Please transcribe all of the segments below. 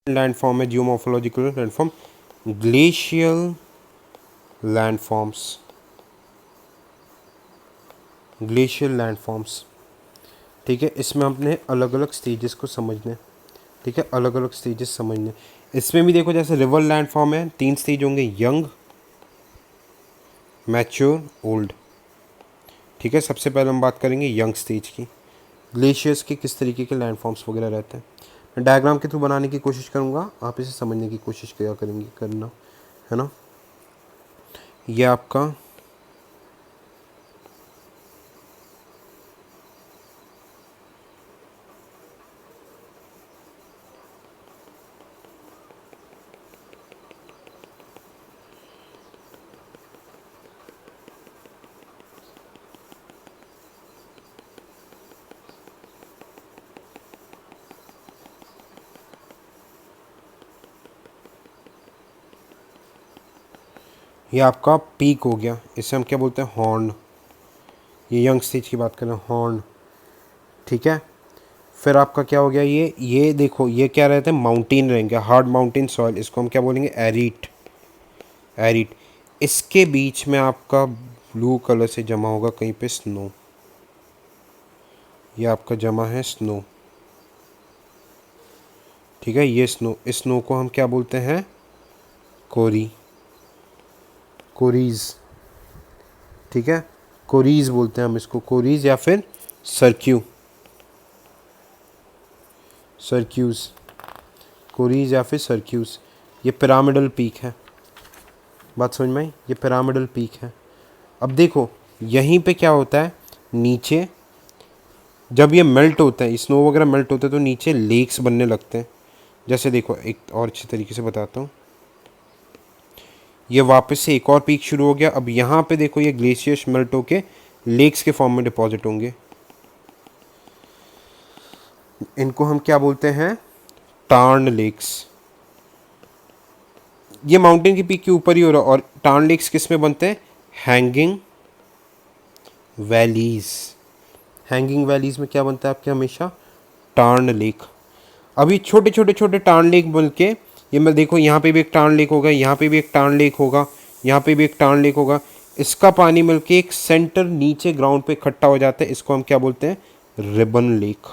Landform है, geomorphological landform, glacial landforms, glacial landforms. ठीक है, इसमें अपने अलग अलग स्टेजेस को समझने, ठीक है, अलग अलग स्टेजेस समझने। इसमें भी देखो जैसे रिवर लैंडफॉर्म है, 3 स्टेज होंगे, यंग, मैच्योर, ओल्ड। ठीक है, सबसे पहले हम बात करेंगे यंग स्टेज की, ग्लेशियर्स के किस तरीके के लैंडफॉर्म्स वगैरह रहते हैं। मैं डायग्राम के थ्रू बनाने की कोशिश करूँगा, आप इसे समझने की कोशिश क्या करेंगे करना, है ना। ये आपका ये आपका पीक हो गया, इसे हम क्या बोलते हैं, हॉर्न। ये यंग स्टेज की बात करें, हॉर्न। ठीक है, फिर आपका क्या हो गया, ये देखो ये क्या रहते हैं, माउंटेन रहेंगे, हार्ड माउंटेन सॉइल, इसको हम क्या बोलेंगे, एरिट, एरिट। इसके बीच में आपका ब्लू कलर से जमा होगा कहीं पे स्नो, ये आपका जमा है स्नो। ठीक है, ये स्नो, इस स्नो को हम क्या बोलते हैं, कोरी, कोरीज। ठीक है, कोरीज बोलते हैं हम इसको, कोरीज या फिर सर्क्यू, सर्क्यूज, कोरीज या फिर सर्क्यूज। ये पिरामिडल पीक है, बात समझ में आई, ये पिरामिडल पीक है। अब देखो यहीं पे क्या होता है, नीचे जब ये मेल्ट होता है, स्नो वगैरह मेल्ट होता है तो नीचे लेक्स बनने लगते हैं। जैसे देखो एक और अच्छे तरीके से बताता हूँ, ये वापस से एक और पीक शुरू हो गया। अब यहाँ पे देखो ये ग्लेशियर्स मेल्ट होके लेक्स के फॉर्म में डिपॉजिट होंगे, इनको हम क्या बोलते हैं, टार्न लेक्स। ये माउंटेन की पीक के ऊपर ही हो रहा है, और टार्न लेक्स किस में बनते हैं, हैंगिंग वैलीज। हैंगिंग वैलीज में क्या बनता है आपके, हमेशा टार्न लेक। अभी छोटे छोटे छोटे टार्न लेक बन के, ये मैं देखो यहाँ पे भी एक टार्न लेक होगा, यहाँ पे भी एक टार्न लेक होगा, यहाँ पे भी एक टार्न लेक होगा। इसका पानी मिलके एक सेंटर नीचे ग्राउंड पे इकट्ठा हो जाता है, इसको हम क्या बोलते हैं, रिबन लेक।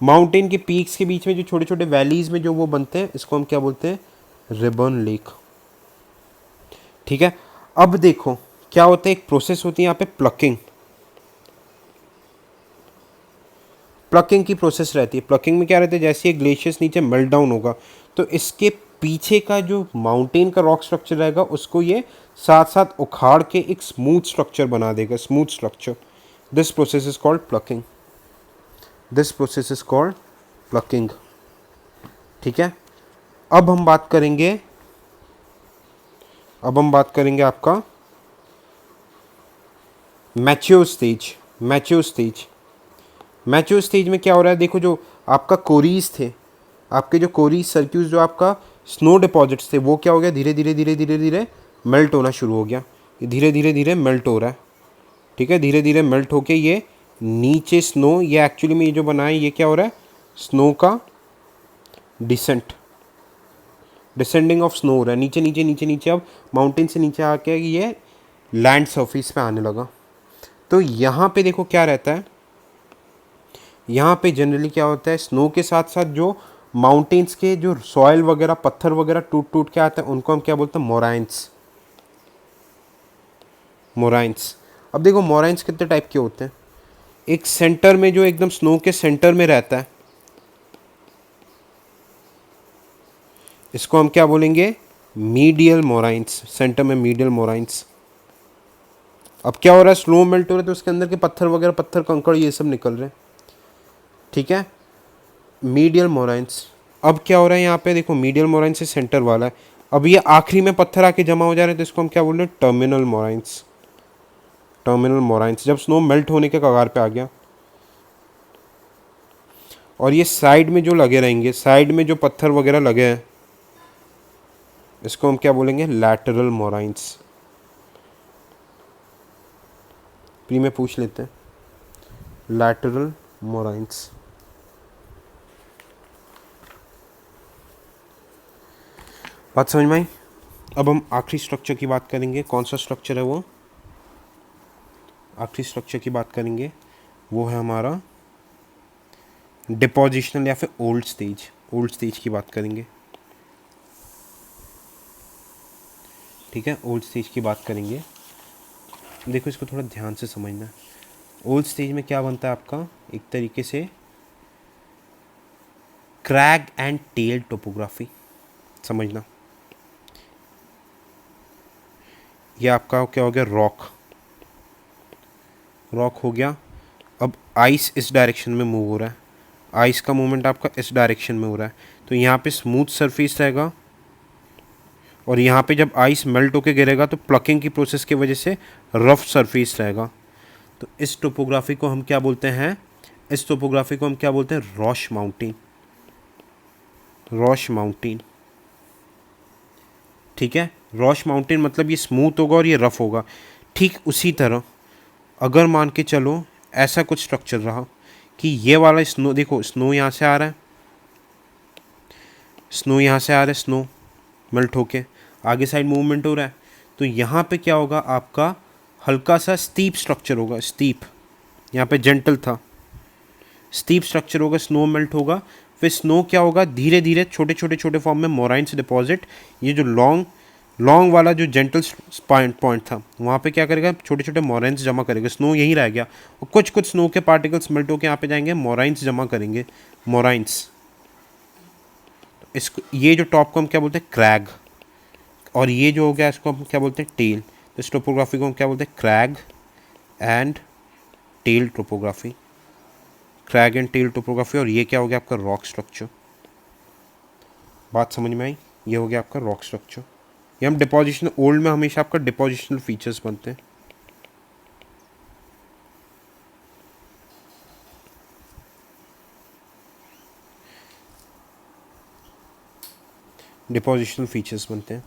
माउंटेन के पीक्स के बीच में जो छोटे छोटे वैलीज में जो वो बनते हैं, इसको हम क्या बोलते हैं, रिबन लेक। ठीक है, अब देखो क्या होता है, एक प्रोसेस होती है यहाँ पे प्लकिंग, प्लकिंग की प्रोसेस रहती है। प्लकिंग में क्या रहता है, जैसे ये ग्लेशियर्स नीचे मेल्ट डाउन होगा तो इसके पीछे का जो माउंटेन का रॉक स्ट्रक्चर रहेगा उसको ये साथ साथ उखाड़ के एक स्मूथ स्ट्रक्चर बना देगा, smooth structure. This process is called plucking, this process is called plucking. ठीक है, अब हम बात करेंगे, अब हम बात करेंगे आपका mature stage. Mature stage, mature stage में क्या हो रहा है, देखो जो आपका कोरीज थे, आपके जो कोरीज सर्क्यूज जो आपका स्नो डिपॉजिट्स थे, वो क्या हो गया, धीरे धीरे धीरे धीरे धीरे मेल्ट होना शुरू हो गया। ये धीरे धीरे धीरे मेल्ट हो रहा है। ठीक है, धीरे धीरे मेल्ट होके ये नीचे स्नो, ये एक्चुअली में ये जो बना है ये क्या हो रहा है, स्नो का डिसेंट, डिसेंडिंग ऑफ स्नो हो रहा है, नीचे नीचे नीचे नीचे। अब माउंटेन से नीचे आके ये लैंड सरफेस पे आने लगा। तो यहाँ पे देखो क्या रहता है, यहाँ पे जनरली क्या होता है, स्नो के साथ साथ जो माउंटेन्स के जो सॉइल वगैरह पत्थर वगैरह टूट टूट के आते हैं उनको हम क्या बोलते हैं, मोराइंस, मोराइंस। अब देखो मोराइंस कितने टाइप के होते हैं, एक सेंटर में जो एकदम स्नो के सेंटर में रहता है, इसको हम क्या बोलेंगे, मीडियल मोराइंस, सेंटर में मीडियल मोराइंस। अब क्या हो रहा है, स्नो मेल्ट हो रहा है तो उसके अंदर के पत्थर वगैरह, पत्थर कंकड़ ये सब निकल रहे हैं। ठीक है, मीडियल मोराइंस। अब क्या हो रहा है यहाँ पे देखो, मीडियल मोराइंस से सेंटर वाला है, अब ये आखिरी में पत्थर आके जमा हो जा रहे हैं तो इसको हम क्या बोल रहे हैं, टर्मिनल मोराइंस, टर्मिनल मोराइंस। जब स्नो मेल्ट होने के कगार पे आ गया, और ये साइड में जो लगे रहेंगे, साइड में जो पत्थर वगैरह लगे हैं, इसको हम क्या बोलेंगे, लैटरल मोराइंस। प्री में पूछ लेते हैं, लैटरल मोराइंस। बात समझ में आई। अब हम आखिरी स्ट्रक्चर की बात करेंगे। कौन सा स्ट्रक्चर है वो? आखिरी स्ट्रक्चर की बात करेंगे वो है हमारा डिपोजिशनल या फिर ओल्ड स्टेज। ओल्ड स्टेज की बात करेंगे, ठीक है, ओल्ड स्टेज की बात करेंगे। देखो इसको थोड़ा ध्यान से समझना। ओल्ड स्टेज में क्या बनता है आपका, एक तरीके से क्रैग एंड टेल टोपोग्राफी, समझना। ये आपका क्या हो गया, रॉक, रॉक हो गया। अब आइस इस डायरेक्शन में मूव हो रहा है, आइस का मूवमेंट आपका इस डायरेक्शन में हो रहा है, तो यहाँ पे स्मूथ सरफेस रहेगा और यहाँ पे जब आइस मेल्ट होके गिरेगा तो प्लकिंग की प्रोसेस की वजह से रफ सरफेस रहेगा। तो इस टोपोग्राफी को हम क्या बोलते हैं, इस टोपोग्राफी को हम क्या बोलते हैं, रॉश माउंटेन, रॉश माउंटेन, ठीक है। रॉश माउंटेन मतलब ये स्मूथ होगा और ये रफ होगा। ठीक उसी तरह अगर मान के चलो ऐसा कुछ स्ट्रक्चर रहा कि ये वाला स्नो, देखो स्नो यहाँ से आ रहा है, स्नो यहाँ से आ रहा है, स्नो मेल्ट होके आगे साइड मूवमेंट हो रहा है, तो यहाँ पे क्या होगा आपका, हल्का सा स्टीप स्ट्रक्चर होगा, स्टीप, यहाँ पे जेंटल था, स्टीप स्ट्रक्चर होगा, स्नो मेल्ट होगा, फिर स्नो क्या होगा, धीरे धीरे छोटे छोटे छोटे फॉर्म में मोराइंस डिपॉजिट, ये जो लॉन्ग लॉन्ग वाला जो जेंटल पॉइंट था वहाँ पे क्या करेगा, छोटे छोटे मोराइंस जमा करेगा, स्नो यहीं रह गया और कुछ कुछ स्नो के पार्टिकल्स मेल्ट होकर यहाँ पे जाएंगे, मोराइंस जमा करेंगे, मोराइंस। इसको, ये जो टॉप को हम क्या बोलते हैं, क्रैग, और ये जो हो गया इसको हम क्या बोलते हैं, टेल। तो इस टोपोग्राफी को हम क्या बोलते हैं, crag and tail topography, crag and tail topography. और ये क्या हो गया आपका, रॉक स्ट्रक्चर। बात समझ में आई, ये हो गया आपका रॉक स्ट्रक्चर। ये हम डिपोजिशनल, ओल्ड में हमेशा आपका डिपोजिशनल फीचर्स बनते हैं। डिपोजिशनल फीचर्स बनते हैं।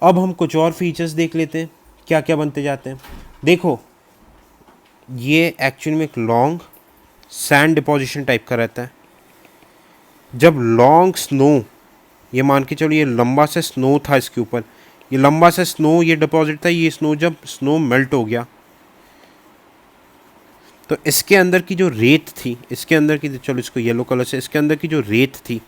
अब हम कुछ और फीचर्स देख लेते हैं क्या क्या बनते जाते हैं। देखो ये एक्चुअली में एक लॉन्ग सैंड डिपोजिशन टाइप का रहता है। जब लॉन्ग स्नो, ये मान के चलो ये लंबा सा स्नो था इसके ऊपर, ये लंबा सा स्नो ये डिपॉजिट था, ये स्नो जब स्नो मेल्ट हो गया तो इसके अंदर की जो रेत थी, इसके अंदर की, चलो इसको येलो कलर से, इसके अंदर की जो रेत थी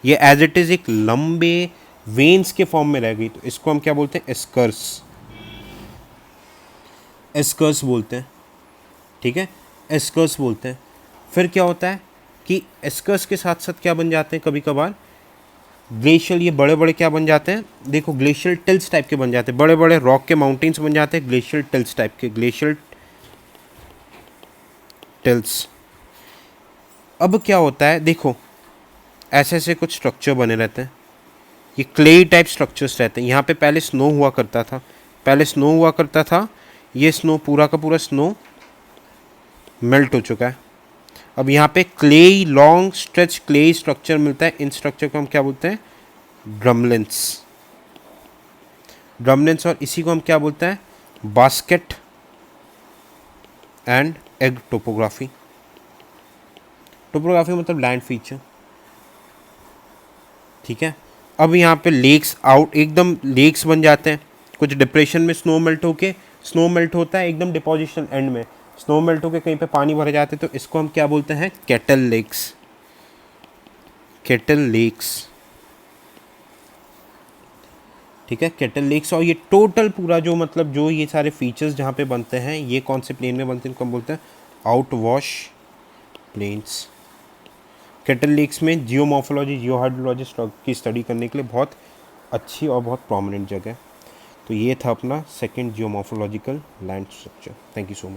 ये एज इट इज़ एक लंबे वेन्स के फॉर्म में रह गई। तो इसको हम क्या बोलते हैं, एस्कर्स, एस्कर्स बोलते हैं, ठीक है, एस्कर्स बोलते हैं। फिर क्या होता है कि एस्कर्स के साथ साथ क्या बन जाते हैं कभी कभार, ग्लेशियल, ये बड़े बड़े क्या बन जाते हैं, देखो ग्लेशियल टिल्स टाइप के बन जाते हैं, बड़े बड़े रॉक के माउंटेन्स बन जाते हैं, ग्लेशियल टिल्स टाइप के, ग्लेशियल टिल्स। अब क्या होता है, देखो ऐसे ऐसे कुछ स्ट्रक्चर बने रहते हैं, ये क्ले टाइप स्ट्रक्चर्स रहते हैं। यहाँ पे पहले स्नो हुआ करता था, पहले स्नो हुआ करता था, ये स्नो पूरा का पूरा स्नो मेल्ट हो चुका है। अब यहाँ पे clay, long stretch clay structure मिलता है, इन स्ट्रक्चर को हम क्या बोलते हैं, ड्रमलिन्स, ड्रमलिन्स। और इसी को हम क्या बोलते हैं, basket and egg topography. Topography मतलब लैंड फीचर, ठीक है। अब यहाँ पे लेक्स आउट, एकदम लेक्स बन जाते हैं, कुछ डिप्रेशन में स्नो मेल्ट होके, स्नो मेल्ट होता है एकदम डिपोजिशन एंड में, स्नो मेल्ट होके कहीं पे पानी भर जाते हैं, तो इसको हम क्या बोलते हैं, केटल लेक्स, केटल लेक्स, ठीक है, केटल लेक्स। और ये टोटल पूरा जो मतलब जो ये सारे फीचर्स जहाँ पे बनते हैं, ये कौन से प्लेन में बनते हैं, इनको हम बोलते हैं outwash plains. Kettle lakes में जियोमॉर्फोलॉजी, जियोहाइड्रोलॉजी की स्टडी करने के लिए बहुत अच्छी और बहुत प्रोमिनेंट जगह है। तो ये था अपना second geomorphological land structure. Thank you so much.